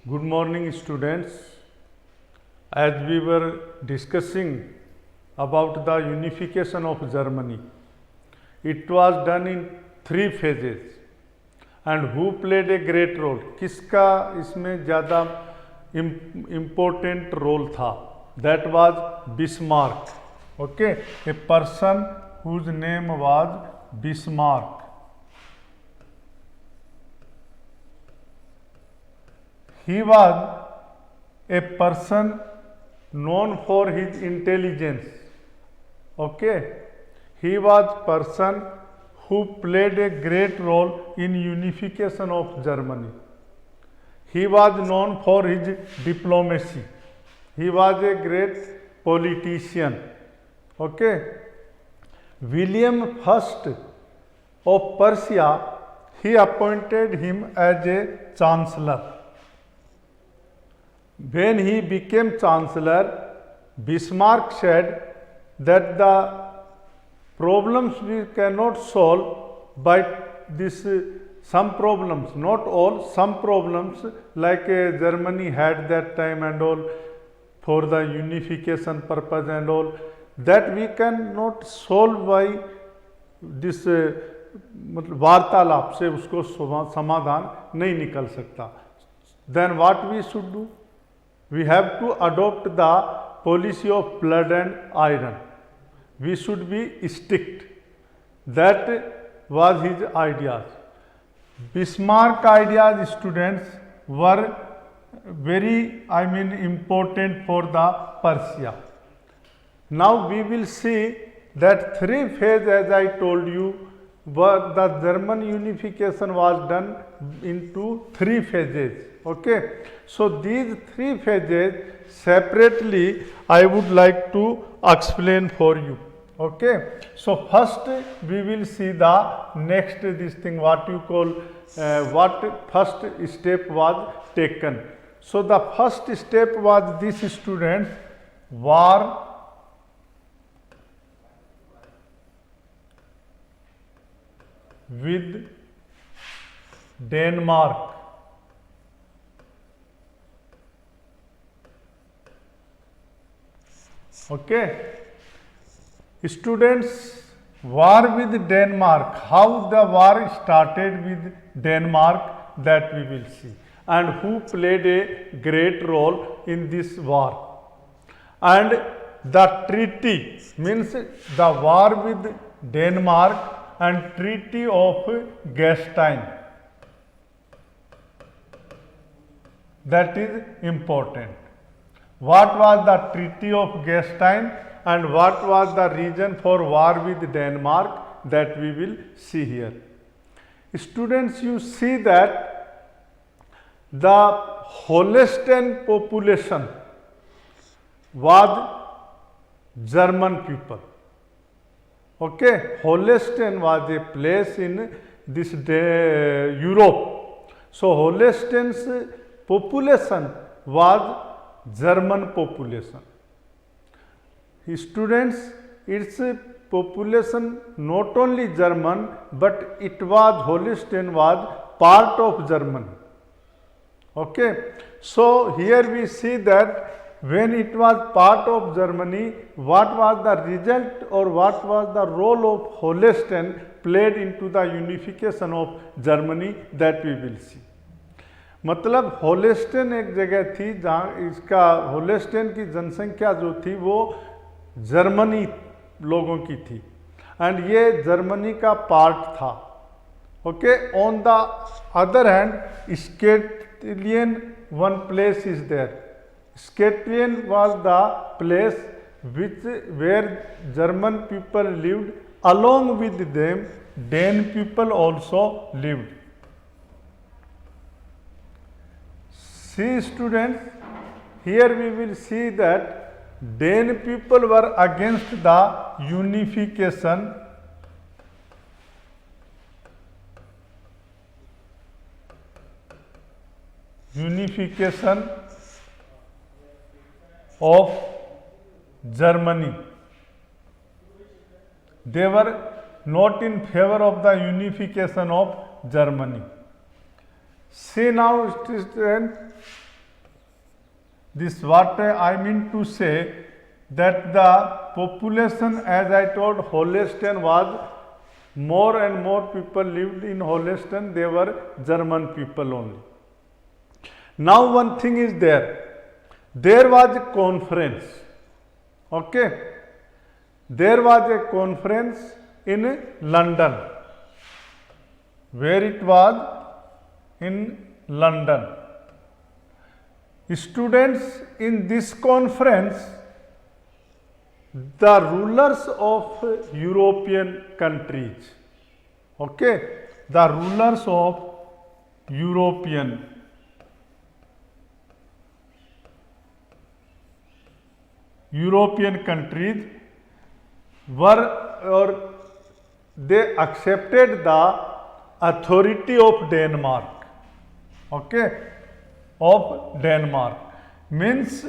Good morning, students. As we were discussing about the unification of Germany, it was done in 3 phases. And who played a great role? किसका इसमें ज़्यादा important role था? That was Bismarck. Okay, a person whose name was Bismarck. He was a person known for his intelligence. Okay, he was person who played a great role in unification of Germany. He was known for his diplomacy. He was a great politician. Okay, William I of Prussia, he appointed him as a chancellor. When he became chancellor, Bismarck said that the problems we cannot solve by this some problems, not all, some problems like Germany had that time and all for the unification purpose and all, that we cannot solve by this वार्तालाप से उसको समाधान नहीं निकल सकता. Then what we should do? We have to adopt the policy of blood and iron. We should be strict. That was his ideas. Bismarck ideas, students, were very, important for the Prussia. Now we will see that 3 phases, as I told you, were the German unification was done into 3 phases. Okay, so these 3 phases separately I would like to explain for you. Okay, so first we will see the next this thing what you call what first step was taken. So the first step was this, students, war with Denmark. Okay, students, war with Denmark, how the war started with Denmark, that we will see, and who played a great role in this war. And the treaty means the war with Denmark and treaty of Gastein, that is important. What was the treaty of Gastein and what was the reason for war with Denmark, that we will see here. Students, you see that the Holstein population was German people. Okay, Holstein was a place in this Europe. So Holstein's population was German population. Students, its population not only German, but it was Holstein was part of Germany. Okay, so here we see that when it was part of Germany, what was the result or what was the role of Holstein played into the unification of Germany, that we will see. मतलब होलेस्टेन एक जगह थी जहाँ इसका होलेस्टेन की जनसंख्या जो थी वो जर्मनी लोगों की थी एंड ये जर्मनी का पार्ट था. Okay, on the other hand Scatilian one place is there. Scatilian was the place which where German people lived, along with them Dane people also lived. See, students, here we will see that Dane people were against the unification of Germany. They were not in favor of the unification of Germany. See now, students, This what I mean to say, that the population, as I told, Holstein was more and more people lived in Holstein, they were German people only. Now one thing is there was a conference, okay, there was a conference in London, where it was in London. Students in this conference, the rulers of European countries, okay, the rulers of European countries were, or they accepted the authority of Denmark, okay, of Denmark. Means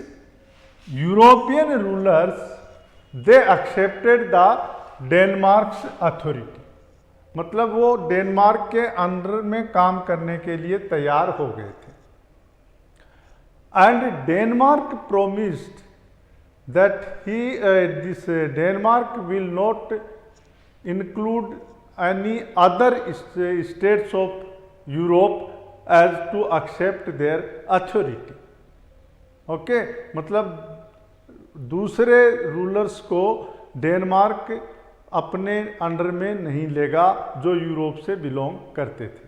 European rulers, they accepted the Denmark's authority. मतलब वो Denmark के under में काम करने के लिए तैयार हो गए थे. And Denmark promised that Denmark will not include any other states of Europe as to accept their authority. Okay, मतलब दूसरे रूलर्स को डेनमार्क अपने अंडर में नहीं लेगा जो यूरोप से बिलोंग करते थे.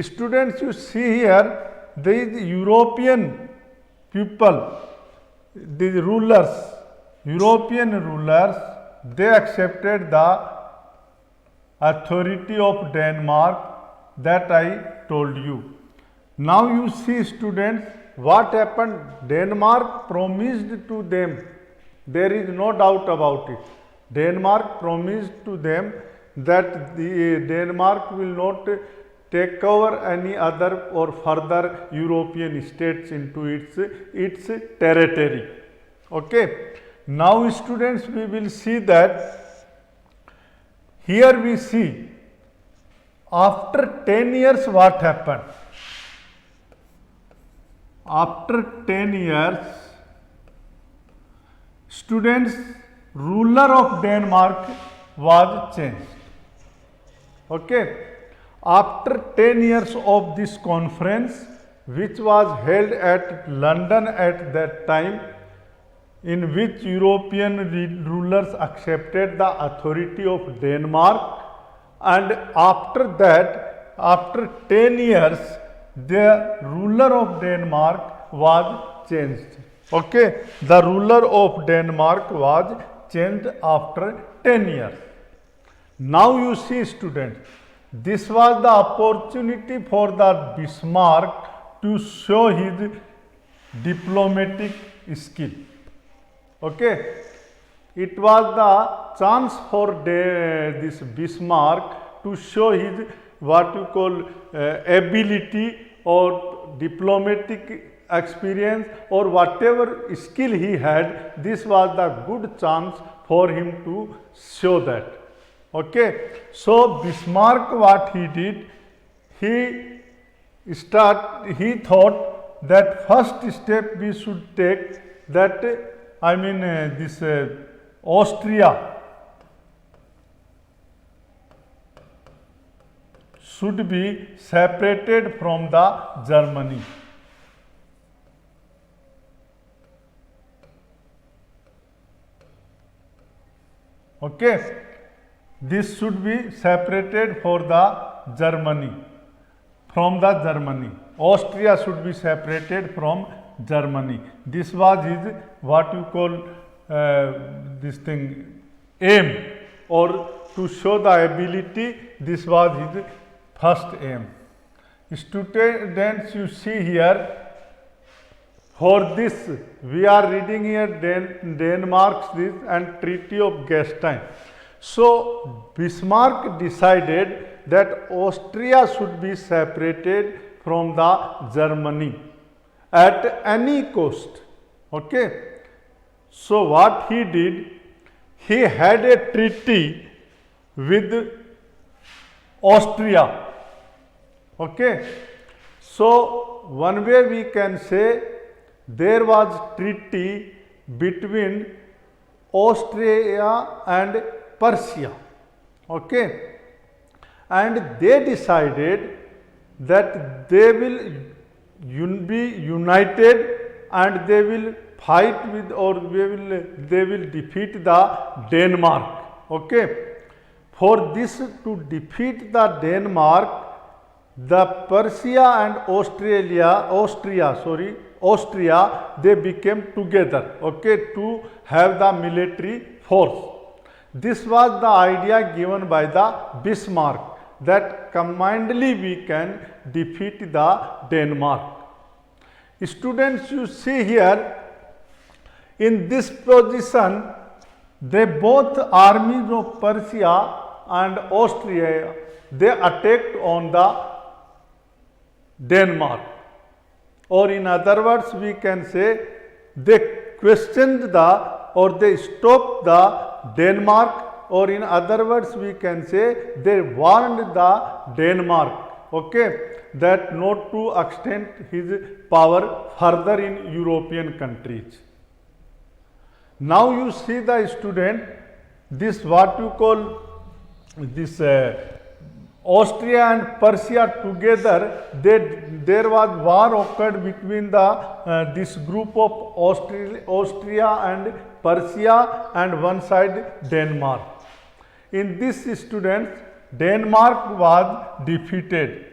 Students, you see here the European people, the rulers, European rulers, they accepted the authority of Denmark that I told you. Now you see, students, what happened. Denmark promised to them, there is no doubt about it, Denmark promised to them that Denmark will not take over any other or further European states into its territory. Okay. Now students, we will see that here we see after 10 years what happened. After 10 years, students, ruler of Denmark was changed. Okay. After 10 years of this conference, which was held at London at that time, in which European rulers accepted the authority of Denmark, and after that, after 10 years, the ruler of Denmark was changed. Okay, the ruler of Denmark was changed after 10 years. Now you see, students, this was the opportunity for the Bismarck to show his diplomatic skill. Okay, it was the chance for this Bismarck to show his what you call ability or diplomatic experience or whatever skill he had. This was the good chance for him to show that. Okay, so Bismarck, what he did, he thought that first step we should take, that this Austria should be separated from the Germany. Okay, this should be separated for the Germany, from the Germany. Austria should be separated from Germany. This was his what you call this thing aim, or to show the ability. This was his first aim. Students, you see here, for this we are reading here Denmark's this and Treaty of Gastein. So Bismarck decided that Austria should be separated from the Germany at any cost. Okay. So what he did, he had a treaty with Austria. Okay. So one way we can say there was treaty between Austria and Persia. Okay, and they decided that they will be united and they will fight with, or they will defeat the Denmark. Okay, for this to defeat the Denmark, the Persia and Austria, they became together, okay, to have the military force. This was the idea given by the Bismarck, that combinedly we can defeat the Denmark. Students, you see here, in this position, they both armies of Persia and Austria, they attacked on the Denmark, or in other words we can say they questioned the, or they stopped the Denmark, or in other words we can say they warned the Denmark, okay, that not to extend his power further in European countries. Now you see the student, this what you call this Austria and Persia together, there was war occurred between the this group of Austria and Persia and one side Denmark. In this, students, Denmark was defeated.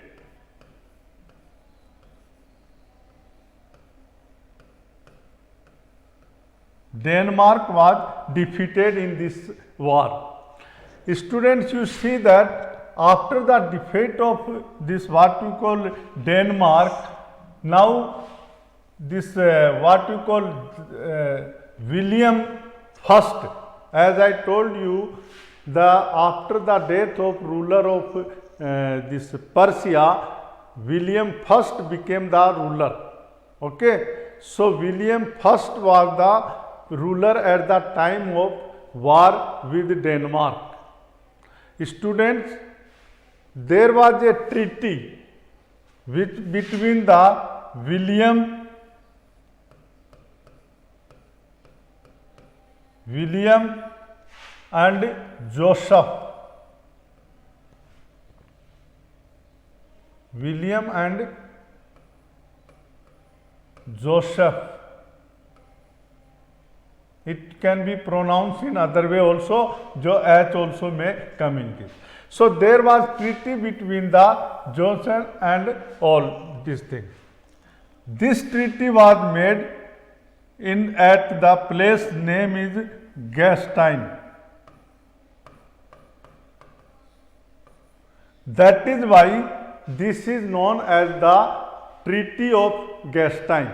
Denmark was defeated in this war. Students, you see that after the defeat of this what we call Denmark, now this what we call William I, as I told you, after the death of ruler of this Persia, William I became the ruler. Okay, so William I was the ruler at the time of war with Denmark. Students, there was a treaty between the William and Joseph. William and Joseph. It can be pronounced in other way also, jo H also may come in this. So there was treaty between the Joseph and all these things. This treaty was made at the place name is Gastein. That is why this is known as the Treaty of Gastein.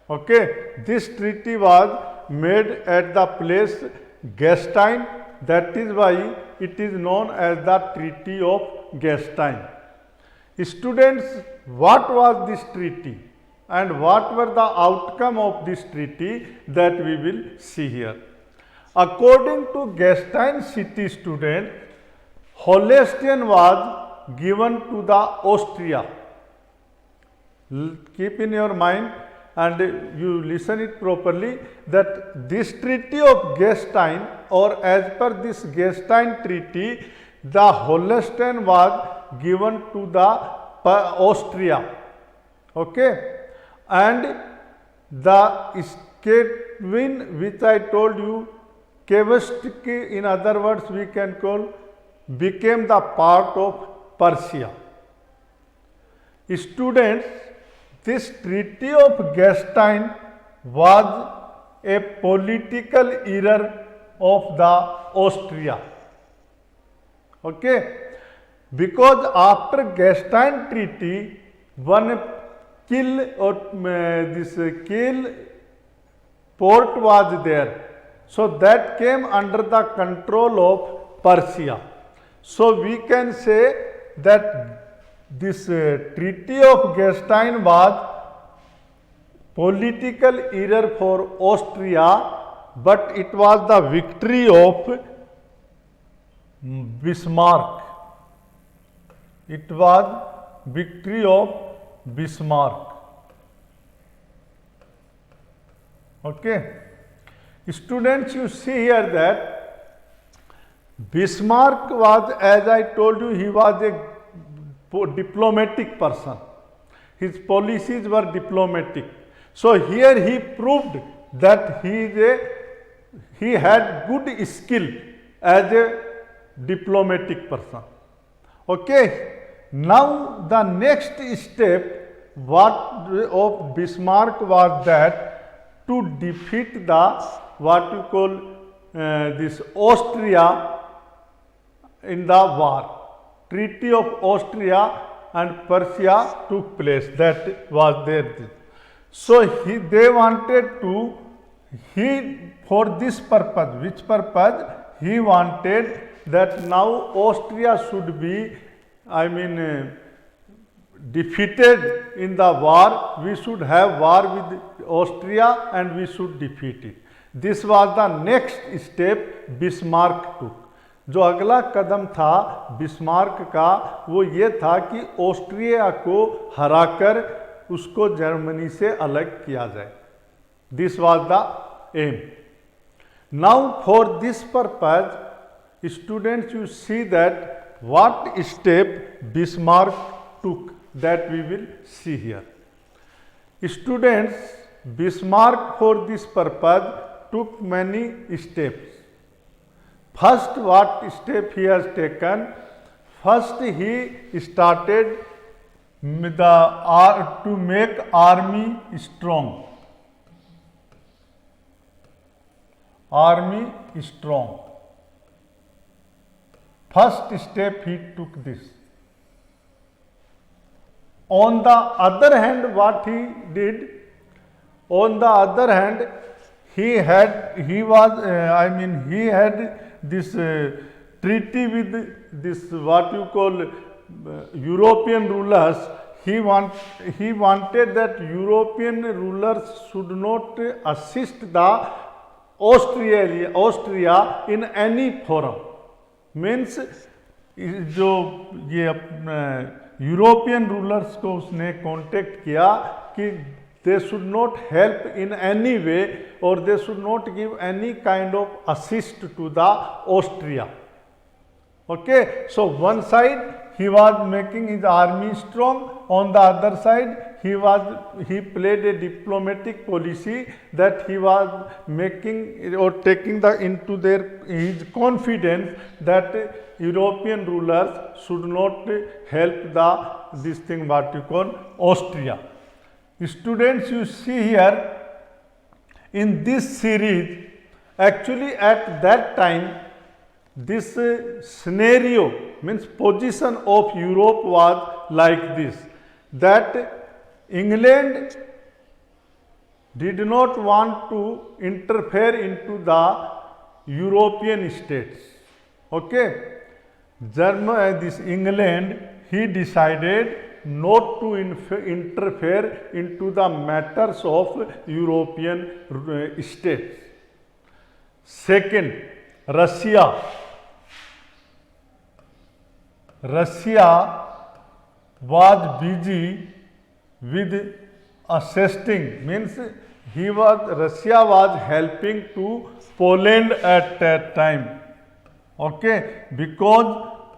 Okay, this treaty was made at the place Gastein. That is why it is known as the Treaty of Gastein. Students, what was this treaty and what were the outcome of this treaty, that we will see here. According to Gastein city, student, Holstein was given to the Austria. Keep in your mind and you listen it properly, that this treaty of Gastein, or as per this Gastein treaty, the Holstein was given to the Austria. Okay, and the Skatwin, which I told you, Kavastiki, in other words we can call, became the part of Persia. Students, this Treaty of Gastein was a political error of the Austria. Okay, because after Gastein Treaty, one Kiel port was there. So that came under the control of Persia. So we can say that this Treaty of Gastein was political error for Austria, but it was the victory of Bismarck. It was victory of Bismarck. Okay. Students, you see here that Bismarck was, as I told you, he was a diplomatic person. His policies were diplomatic. So here he proved that he had good skill as a diplomatic person. Okay. Now the next step of Bismarck was that to defeat the what you call this Austria in the war. Treaty of Austria and Persia took place. That was there. So they wanted to, for this purpose, which purpose? He wanted that now Austria should be, defeated in the war. We should have war with Austria and we should defeat it. This was the next step Bismarck took. जो अगला कदम था Bismarck का वो ये था कि Austria को हराकर उसको जर्मनी से अलग किया जाए. This was the aim. Now for this purpose students you see that what step Bismarck took, that we will see here. Students, Bismarck for this purpose took many steps. First, what step he has taken? First, he started to make army strong. Army strong. First step he took this. On the other hand, what he did? On the other hand, he had this treaty with this what you call European rulers. He wanted that European rulers should not assist the Austria in any forum. Means जो ये अपना European rulers को उसने contact किया कि they should not help in any way और they should not give any kind of assist to the Austria. Okay, so one side he was making his army strong, on the other side he played a diplomatic policy that he was making or taking into his confidence that European rulers should not help this thing what you call Austria. Students, you see here in this series, actually at that time this scenario means position of Europe was like this, that England did not want to interfere into the European states. Okay, this England, he decided not to interfere into the matters of European states. Second, Russia was busy with assisting, means Russia was helping to Poland at that time. Okay, because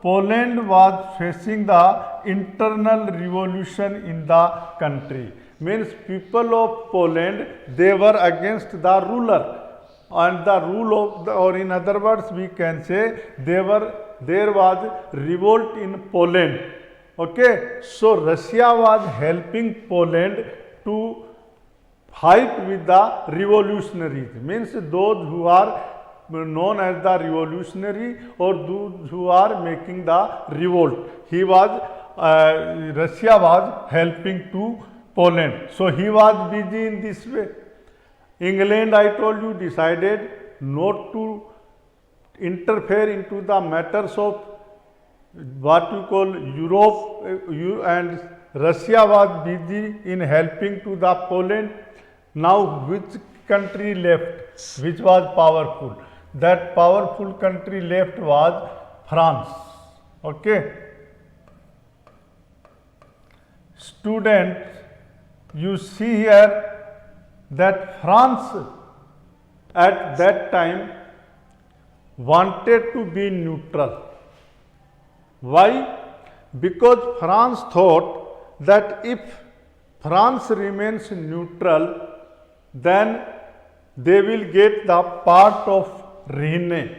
Poland was facing the internal revolution in the country. Means people of Poland, they were against the ruler and the rule of or in other words we can say there was revolt in Poland. Okay, so Russia was helping Poland to fight with the revolutionaries, means those who are known as the revolutionary or those who are making the revolt. Russia was helping to Poland. So he was busy in this way. England, I told you, decided not to interfere into the matters of what you call Europe, and Russia was busy in helping to the Poland. Now which country left which was powerful? That powerful country left was France. Okay. Students, you see here that France at that time wanted to be neutral. Why? Because France thought that if France remains neutral, then they will get the part of Rhine.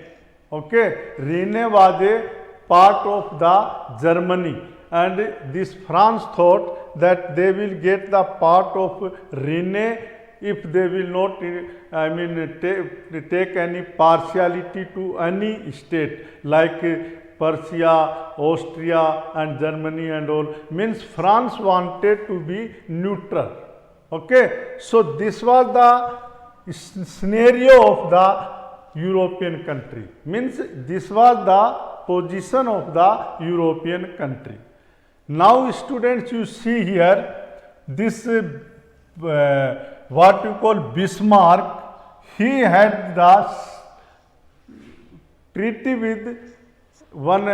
Okay, Rhine was a part of the Germany, and this France thought that they will get the part of Rhine if they will not, take any partiality to any state like Persia, Austria and Germany and all. Means France wanted to be neutral. Okay, so this was the scenario of the European country. Means this was the position of the European country. Now students, you see here this what you call Bismarck. He had the treaty with one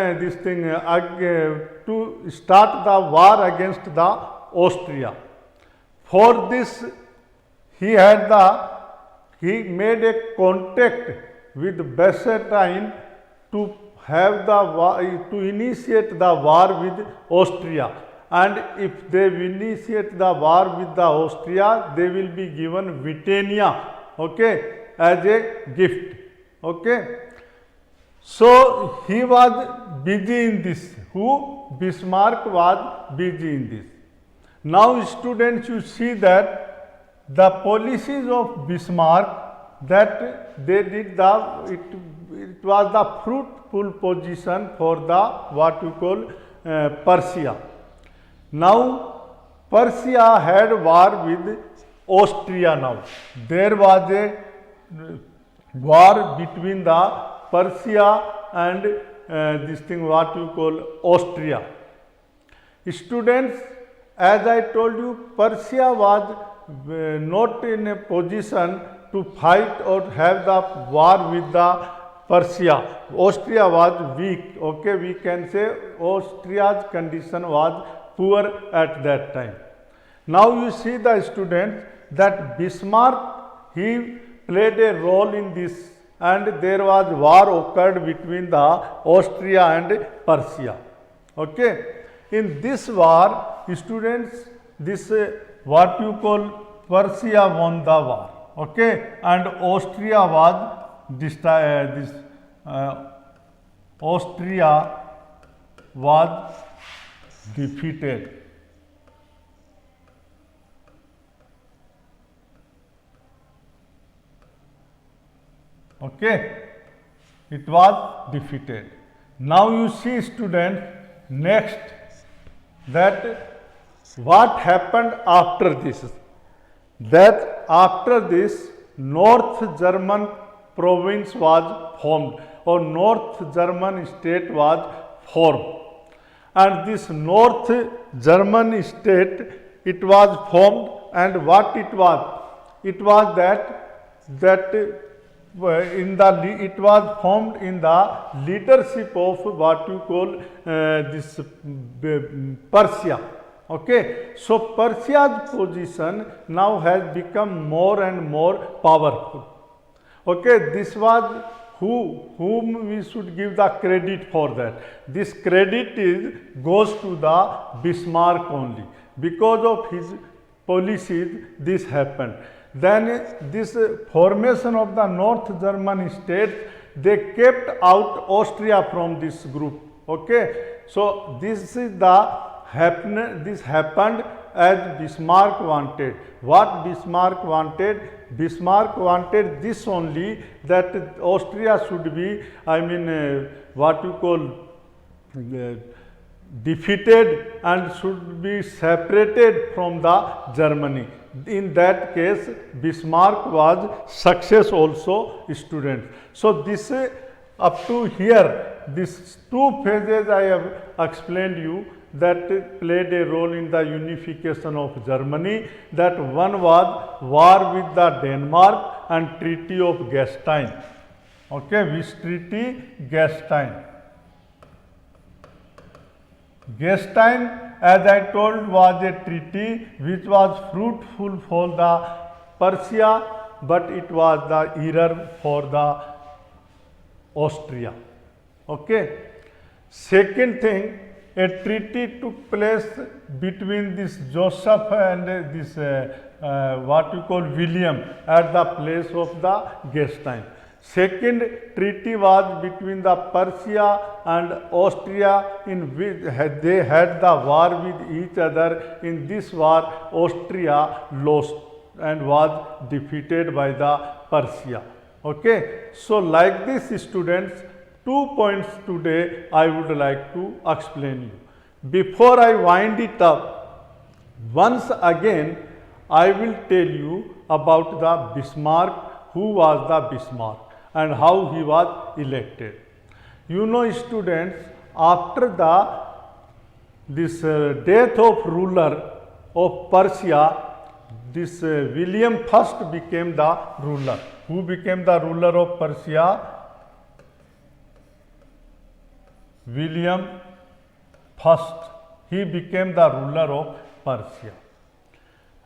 to start the war against the Austria. For this, he made a contact with Byzantine to have the war, to initiate the war with Austria. And if they initiate the war with the Austria, they will be given Britannia, okay, as a gift. Okay. So he was busy in this. Who? Bismarck was busy in this. Now students, you see that the policies of Bismarck, that they did it was the fruitful position for the what you call Persia. Now Persia had war with Austria now. There was a war between the Persia and this thing what you call Austria. Students, as I told you, Persia was not in a position to fight or have the war with the Persia. Austria was weak. Okay, we can say Austria's condition was poor at that time. Now you see the students that Bismarck, he played a role in this, and there was war occurred between the Austria and Persia. Okay. In this war, students, this what you call Persia won the war. Okay, and Austria was Austria was defeated. Okay, it was defeated. Now you see students, next, that what happened after this? That after this, North German province was formed, or North German state was formed. And this North German state, it was formed, and what it was? It was it was formed in the leadership of what you call this Persia. Okay, so Persia's position now has become more and more powerful. Okay, this was whom we should give the credit for that. This credit goes to the Bismarck only. Because of his policies, this happened. Then this formation of the North German states, they kept out Austria from this group. Okay, so this happened as Bismarck wanted. What Bismarck wanted? Bismarck wanted this only, that Austria should be, what you call defeated and should be separated from the Germany. In that case, Bismarck was success also, students. So this up to here, these two phases I have explained you that played a role in the unification of Germany. That one was war with the Denmark and Treaty of Gastein. Okay, which treaty? Gastein. Gastein, as I told, was a treaty which was fruitful for the Persia, but it was the era for the Austria. Okay. Second thing, a treaty took place between this Joseph and this what we call William at the place of the Gastein. Second treaty was between the Persia and Austria, in which they had the war with each other. In this war, Austria lost and was defeated by the Persia. Okay. So like this, students, 2 points today I would like to explain you. Before I wind it up, once again I will tell you about the Bismarck, who was the Bismarck and how he was elected. You know, students, after this death of ruler of Persia, this William first became the ruler. Who became the ruler of Persia? William first. He became the ruler of Persia.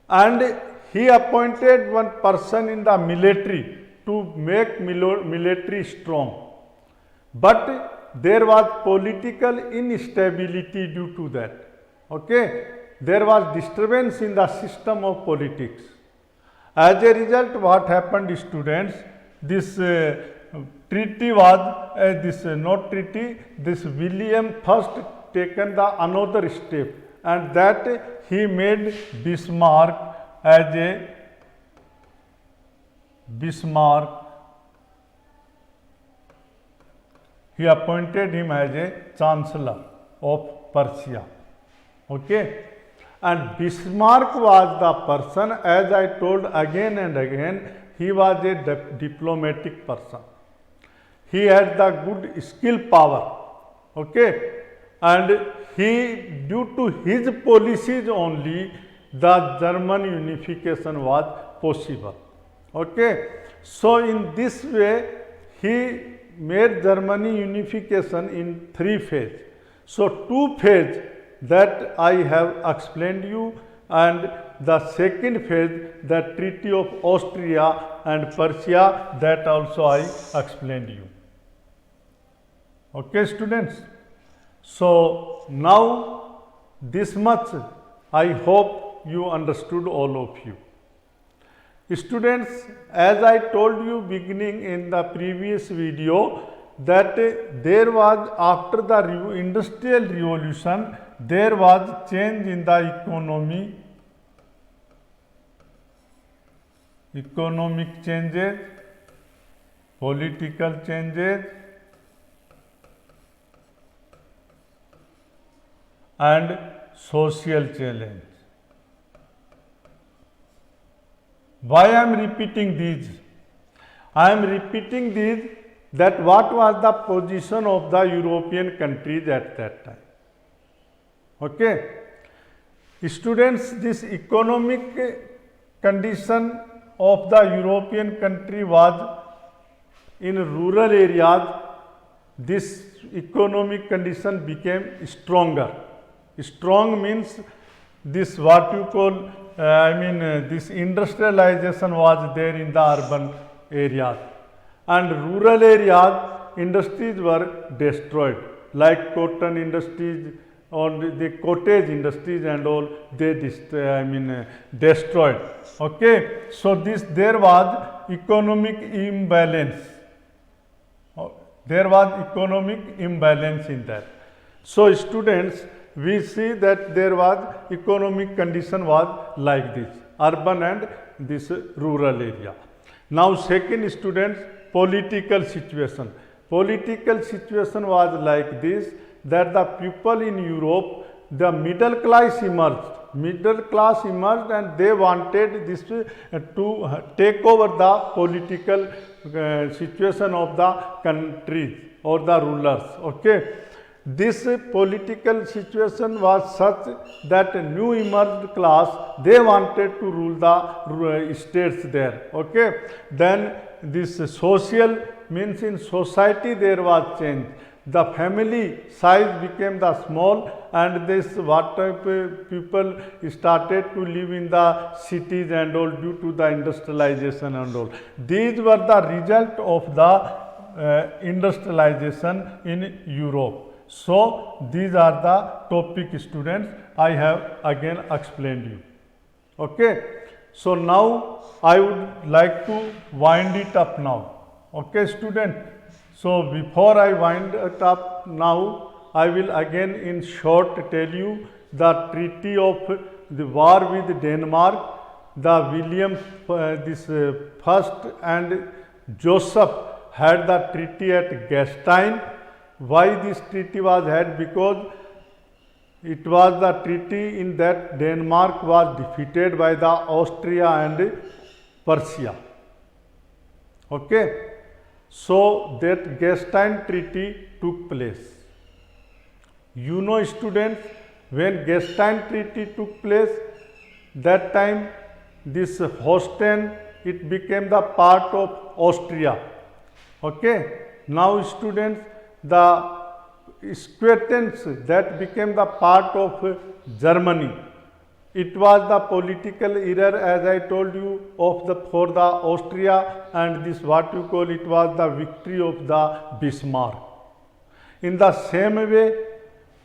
And he appointed one person in the military to make military strong. But there was political instability due to that. Okay. There was disturbance in the system of politics. As a result, what happened, students, this treaty was, this William first taken the another step, and that he made Bismarck as a he appointed him as a chancellor of Persia. Okay. And Bismarck was the person, as I told again and again, he was a diplomatic person. He had the good skill power. Okay. And he, due to his policies only, the German unification was possible. Okay. So in this way, he made Germany unification in 3 phases. So 2 phases that I have explained you, and the second phase, the Treaty of Austria and Persia, that also I explained you. Okay, students. So now this much I hope you understood, all of you. Students, as I told you beginning in the previous video, that there was, after the industrial revolution, there was change in the economic changes, political changes, and social challenge. Why I am repeating these? I am repeating these, that what was the position of the European countries at that time. Okay. Students, this economic condition of the European country was in rural areas. This economic condition became stronger. Strong means this what you call, this industrialization was there in the urban areas, and rural areas industries were destroyed, like cotton industries or the cottage industries and all, they destroyed. Okay. So there was economic imbalance. There was economic imbalance in that. So students, we see that there was economic condition was like this, urban and this rural area. Now second, students, political situation. Political situation was like this, that the people in Europe, the middle class emerged. Middle class emerged and they wanted this to take over the political situation of the countries or the rulers. Okay. This political situation was such that new emerged class, they wanted to rule the states there. Okay. Then this social means in society there was change. the family size became the small, and this what type people started to live in the cities and all due to the industrialization and all. These were the result of the industrialization in Europe. So these are the topic, students, I have again explained you. Okay. So now I would like to wind it up now. Okay, student. So before I wind it up now, I will again in short tell you the treaty of the war with Denmark, the William first and Joseph had the treaty at Gastein. Why this treaty was had? Because it was the treaty in that Denmark was defeated by the Austria and Prussia. Okay. So that Gastein treaty took place. You know, students, when Gastein treaty took place, that time this Holstein, it became the part of Austria. Okay. Now, students, the Squetens, that became the part of Germany. It was the political error, as I told you, for the Austria, and this what you call, it was the victory of the Bismarck. In the same way,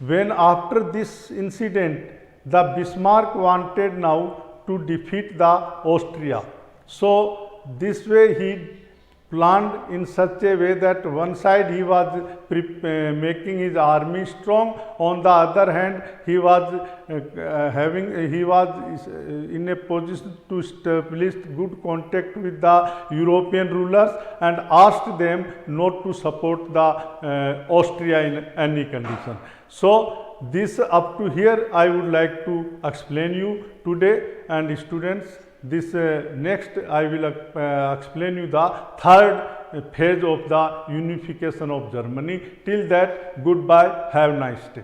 when after this incident, the Bismarck wanted now to defeat the Austria. So this way he planned in such a way that one side he was making his army strong, on the other hand he was in a position to establish good contact with the European rulers and asked them not to support the Austria in any condition. So this up to here I would like to explain you today, and students, this next I will explain you the third phase of the unification of Germany. Till that, goodbye, have a nice day.